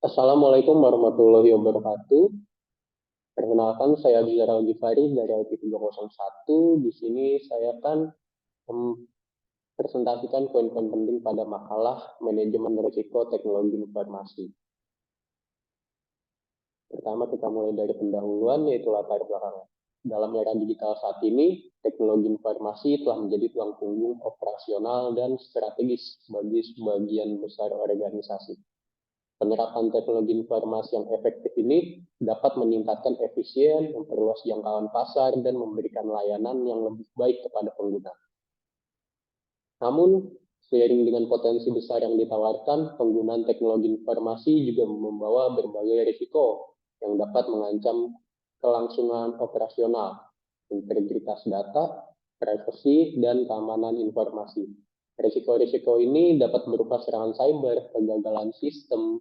Assalamualaikum warahmatullahi wabarakatuh. Perkenalkan, saya Bizara Gifari dari IT 301. Di sini saya akan mempresentasikan poin-poin penting pada makalah manajemen risiko teknologi informasi. Pertama, kita mulai dari pendahuluan, yaitu latar belakang. Dalam era digital saat ini, teknologi informasi telah menjadi tulang punggung operasional dan strategis bagi sebagian besar organisasi. Penerapan teknologi informasi yang efektif ini dapat meningkatkan efisien, memperluas jangkauan pasar, dan memberikan layanan yang lebih baik kepada pengguna. Namun, seiring dengan potensi besar yang ditawarkan, penggunaan teknologi informasi juga membawa berbagai risiko yang dapat mengancam kelangsungan operasional, integritas data, privasi, dan keamanan informasi. Risiko-risiko ini dapat berupa serangan cyber, kegagalan sistem,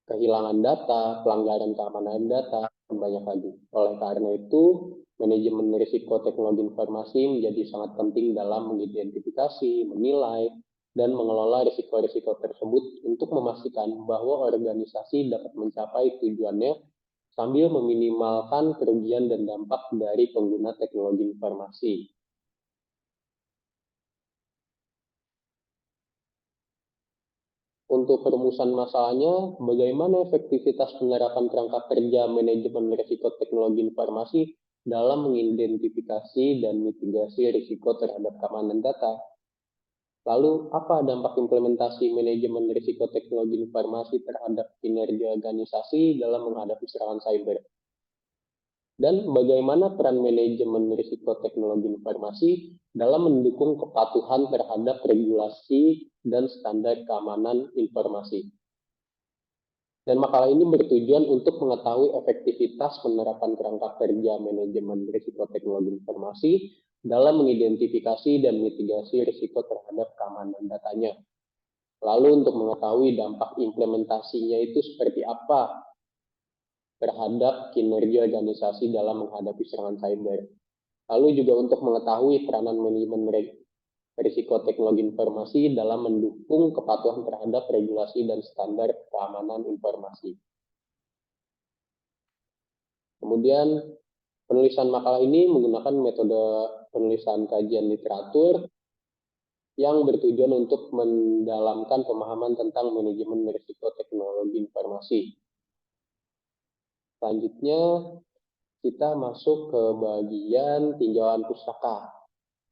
kehilangan data, pelanggaran keamanan data, dan banyak lagi. Oleh karena itu, manajemen risiko teknologi informasi menjadi sangat penting dalam mengidentifikasi, menilai, dan mengelola risiko-risiko tersebut untuk memastikan bahwa organisasi dapat mencapai tujuannya sambil meminimalkan kerugian dan dampak dari pengguna teknologi informasi. Untuk perumusan masalahnya, bagaimana efektivitas penerapan kerangka kerja manajemen risiko teknologi informasi dalam mengidentifikasi dan mitigasi risiko terhadap keamanan data? Lalu, apa dampak implementasi manajemen risiko teknologi informasi terhadap kinerja organisasi dalam menghadapi serangan cyber? Dan bagaimana peran manajemen risiko teknologi informasi dalam mendukung kepatuhan terhadap regulasi dan standar keamanan informasi? Dan makalah ini bertujuan untuk mengetahui efektivitas penerapan kerangka kerja manajemen risiko teknologi informasi dalam mengidentifikasi dan mitigasi risiko terhadap keamanan datanya. Lalu untuk mengetahui dampak implementasinya itu seperti apa terhadap kinerja organisasi dalam menghadapi serangan cyber. Lalu juga untuk mengetahui peranan manajemen risiko teknologi informasi dalam mendukung kepatuhan terhadap regulasi dan standar keamanan informasi. Kemudian penulisan makalah ini menggunakan metode penulisan kajian literatur yang bertujuan untuk mendalamkan pemahaman tentang manajemen risiko teknologi informasi. Selanjutnya, kita masuk ke bagian tinjauan pustaka,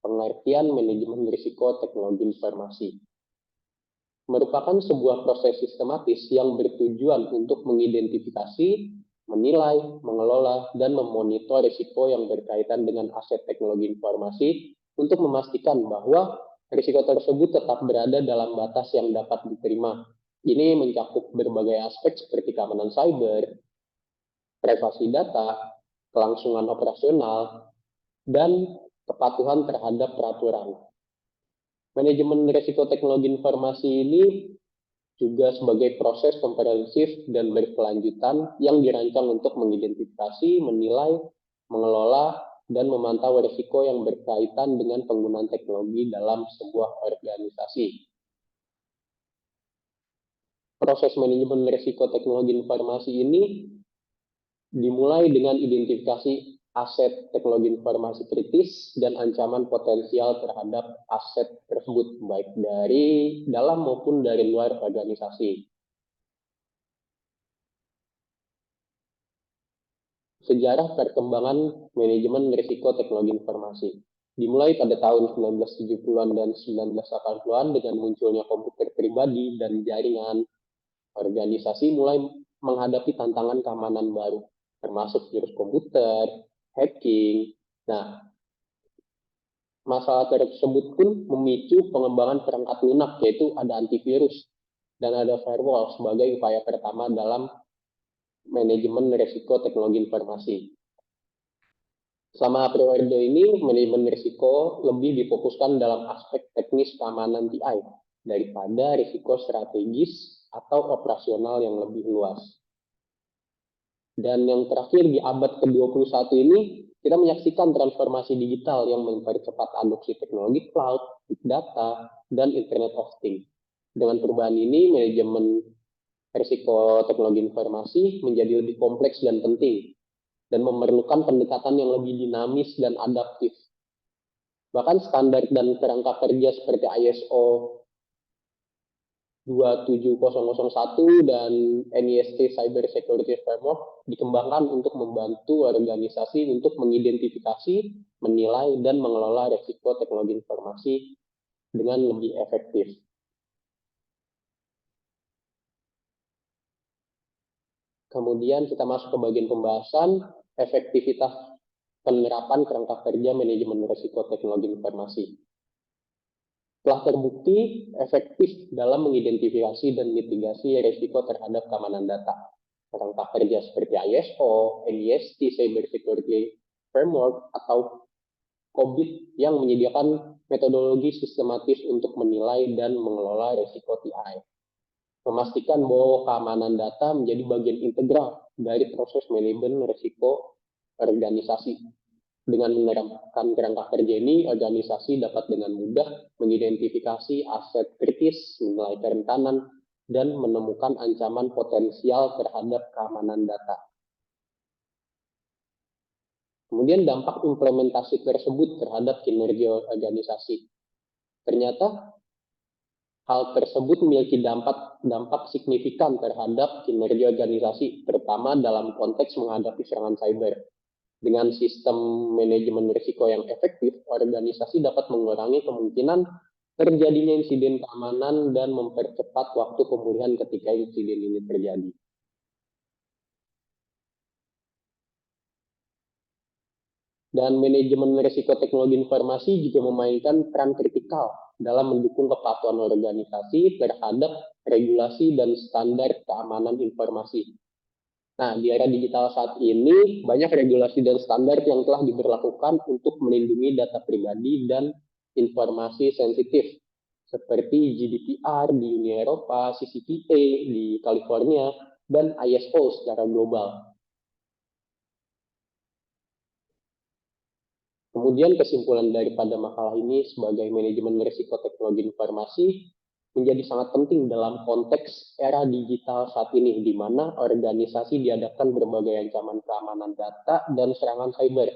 pengertian manajemen risiko teknologi informasi. Merupakan sebuah proses sistematis yang bertujuan untuk mengidentifikasi, menilai, mengelola, dan memonitor risiko yang berkaitan dengan aset teknologi informasi untuk memastikan bahwa risiko tersebut tetap berada dalam batas yang dapat diterima. Ini mencakup berbagai aspek seperti keamanan cyber, privasi data, kelangsungan operasional, dan kepatuhan terhadap peraturan. Manajemen risiko teknologi informasi ini juga sebagai proses komprehensif dan berkelanjutan yang dirancang untuk mengidentifikasi, menilai, mengelola, dan memantau risiko yang berkaitan dengan penggunaan teknologi dalam sebuah organisasi. Proses manajemen risiko teknologi informasi ini dimulai dengan identifikasi aset teknologi informasi kritis dan ancaman potensial terhadap aset tersebut, baik dari dalam maupun dari luar organisasi. Sejarah perkembangan manajemen risiko teknologi informasi. Dimulai pada tahun 1970-an dan 1980-an dengan munculnya komputer pribadi dan jaringan, organisasi mulai menghadapi tantangan keamanan baru, termasuk virus komputer, hacking. Nah, masalah tersebut pun memicu pengembangan perangkat lunak, yaitu ada antivirus dan ada firewall sebagai upaya pertama dalam manajemen risiko teknologi informasi. Selama periode ini, manajemen risiko lebih difokuskan dalam aspek teknis keamanan TI daripada risiko strategis atau operasional yang lebih luas. Dan yang terakhir, di abad ke-21 ini, kita menyaksikan transformasi digital yang mempercepat adopsi teknologi cloud, big data, dan Internet of Things. Dengan perubahan ini, manajemen risiko teknologi informasi menjadi lebih kompleks dan penting, dan memerlukan pendekatan yang lebih dinamis dan adaptif. Bahkan standar dan kerangka kerja seperti ISO 27001 dan NIST Cyber Security Framework dikembangkan untuk membantu organisasi untuk mengidentifikasi, menilai, dan mengelola risiko teknologi informasi dengan lebih efektif. Kemudian kita masuk ke bagian pembahasan efektivitas penerapan kerangka kerja manajemen risiko teknologi informasi. Telah terbukti efektif dalam mengidentifikasi dan mitigasi risiko terhadap keamanan data. Kerangka kerja seperti ISO, NIST, Cyber Security Framework, atau COBIT yang menyediakan metodologi sistematis untuk menilai dan mengelola risiko TI. Memastikan bahwa keamanan data menjadi bagian integral dari proses manajemen risiko organisasi. Dengan menerapkan kerangka kerja ini, organisasi dapat dengan mudah mengidentifikasi aset kritis, menilai kerentanan, dan menemukan ancaman potensial terhadap keamanan data. Kemudian dampak implementasi tersebut terhadap kinerja organisasi. Ternyata hal tersebut memiliki dampak signifikan terhadap kinerja organisasi, terutama dalam konteks menghadapi serangan cyber. Dengan sistem manajemen risiko yang efektif, organisasi dapat mengurangi kemungkinan terjadinya insiden keamanan dan mempercepat waktu pemulihan ketika insiden ini terjadi. Dan manajemen risiko teknologi informasi juga memainkan peran kritikal dalam mendukung kepatuhan organisasi terhadap regulasi dan standar keamanan informasi. Nah, di era digital saat ini, banyak regulasi dan standar yang telah diberlakukan untuk melindungi data pribadi dan informasi sensitif, seperti GDPR di Uni Eropa, CCPA di California, dan ISO secara global. Kemudian kesimpulan daripada makalah ini sebagai manajemen risiko teknologi informasi menjadi sangat penting dalam konteks era digital saat ini, di mana organisasi dihadapkan berbagai ancaman keamanan data dan serangan cyber.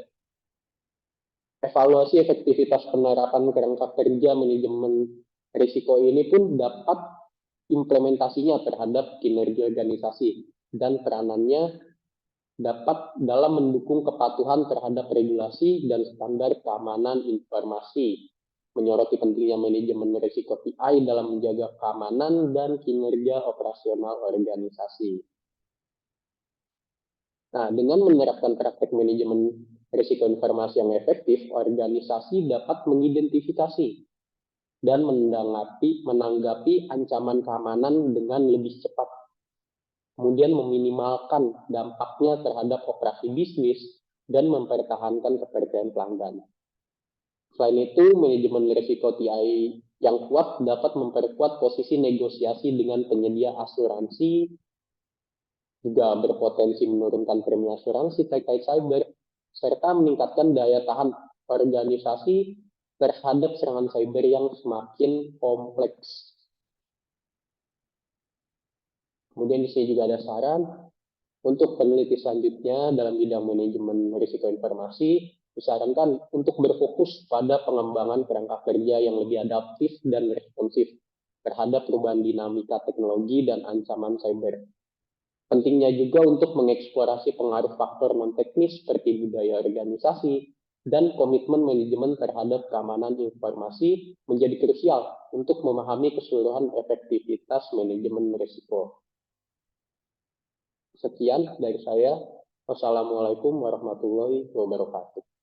Evaluasi efektivitas penerapan kerangka kerja manajemen risiko ini pun dapat implementasinya terhadap kinerja organisasi dan peranannya dapat dalam mendukung kepatuhan terhadap regulasi dan standar keamanan informasi, menyoroti pentingnya manajemen risiko TI dalam menjaga keamanan dan kinerja operasional organisasi. Nah, dengan menerapkan praktek manajemen risiko informasi yang efektif, organisasi dapat mengidentifikasi dan menanggapi ancaman keamanan dengan lebih cepat, kemudian meminimalkan dampaknya terhadap operasi bisnis dan mempertahankan kepercayaan pelanggan. Selain itu, manajemen risiko TI yang kuat dapat memperkuat posisi negosiasi dengan penyedia asuransi, juga berpotensi menurunkan premi asuransi terkait cyber, serta meningkatkan daya tahan organisasi terhadap serangan cyber yang semakin kompleks. Kemudian di sini juga ada saran untuk peneliti selanjutnya dalam bidang manajemen risiko informasi, disarankan untuk berfokus pada pengembangan kerangka kerja yang lebih adaptif dan responsif terhadap perubahan dinamika teknologi dan ancaman cyber. Pentingnya juga untuk mengeksplorasi pengaruh faktor non-teknis seperti budaya organisasi dan komitmen manajemen terhadap keamanan informasi menjadi krusial untuk memahami keseluruhan efektivitas manajemen risiko. Sekian dari saya. Wassalamualaikum warahmatullahi wabarakatuh.